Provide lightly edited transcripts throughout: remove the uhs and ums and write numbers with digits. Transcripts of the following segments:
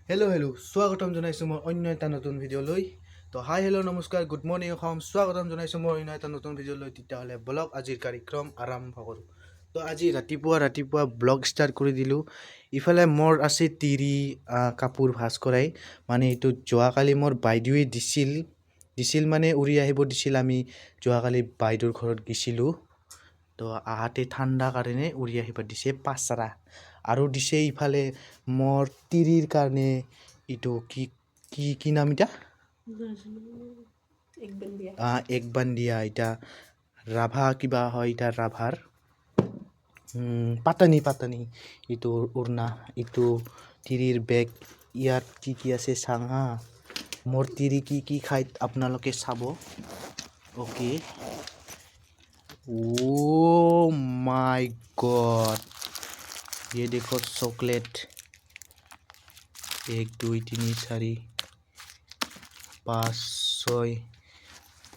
Hello, স্বাগতম জনাইছো মই অন্য এটা নতুন ভিডিও লৈ তো হাই হেল্ল' নমস্কাৰ গুড মৰ্নিং অসম স্বাগতম জনাইছো মই অন্য এটা নতুন ভিডিও লৈ তেতিয়াহ'লে ব্লগ আজিৰ কাৰ্যক্ৰম আৰম্ভ কৰোঁ তো আজি ৰাতিপুৱা ব্লগ ষ্টাৰ্ট কৰি দিলোঁ ইফালে মোৰ আছে তিৰি কাপোৰ ভাজ কৰাই মানে এইটো যোৱাকালি মোৰ বাইদেৱে দিছিল মানে উৰি আহিব দিছিল আমি যোৱাকালি বাইদেউৰ ঘৰত গৈছিলোঁ তো আহাতে ঠাণ্ডা কাৰণে উৰি আহিব দিছে পাঁচৰা আৰু দিছে ইফালে মোৰ তিৰিৰ কাৰণে এইটো কি নাম এটা এক বান্দিয়া এটা ৰাভা কিবা হয় এটা ৰাভাৰ পাতানি এইটো উৰ্ণা এইটো তিৰিৰ বেগ ইয়াত কি আছে চাঙা মোৰ তিৰি কি খাই আপোনালোকে চাব অ'কে Oh my God! ये देखो चॉकलेट 1 2 3 4 5 6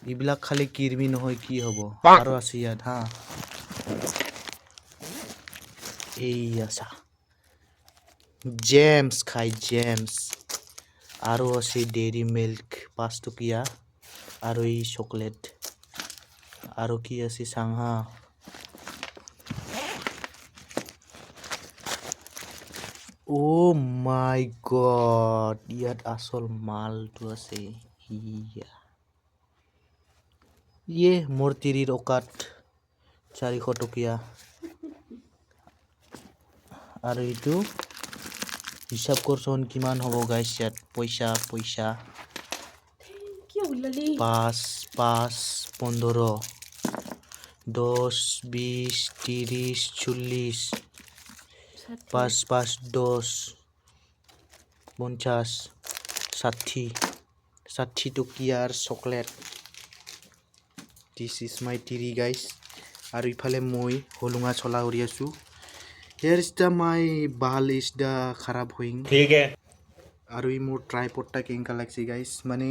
এইবিলাক খালি কিৰমি নহয় কি হ'ব আৰু আছে ইয়াত হা এই আছা জেমছ খাই জেমছ আৰু আছে ডেইৰী মিল্ক 5 টকীয়া আৰু এই চকলেট আৰু কি আছে চাংহা Oh my God! ইয়াত আসল মালটো আছে ইয়ে মোৰ তিৰিৰ অকাত 400 টকীয়া আৰু এইটো হিচাপ কৰচোন কিমান হ'ব গাইছ ইয়াত পইচা 5 5 15 10 20 30 40 5 5 10 50 60 টকীয়াৰ চকলেট দিছ ইজ মাই তিৰি গাইছ আৰু ইফালে মই হলুঙা চলা উৰি আছো here is the my ball is the kharab hoing ঠিক है আৰু ই মোৰ ট্ৰাইপডটা কেংকা লাগছি গাইছ মানে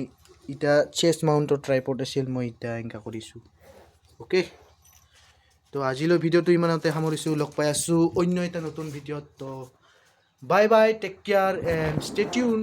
ইটা চেষ্ট মাউন্টৰ ট্ৰাইপড আছিল মই ইটা এংকা কৰিছো ওকে তো আজিলৈ ভিডিওটো ইমানতে সামৰিছো লগ পাই আছো অন্য এটা নতুন ভিডিওত তো bye take care and stay tune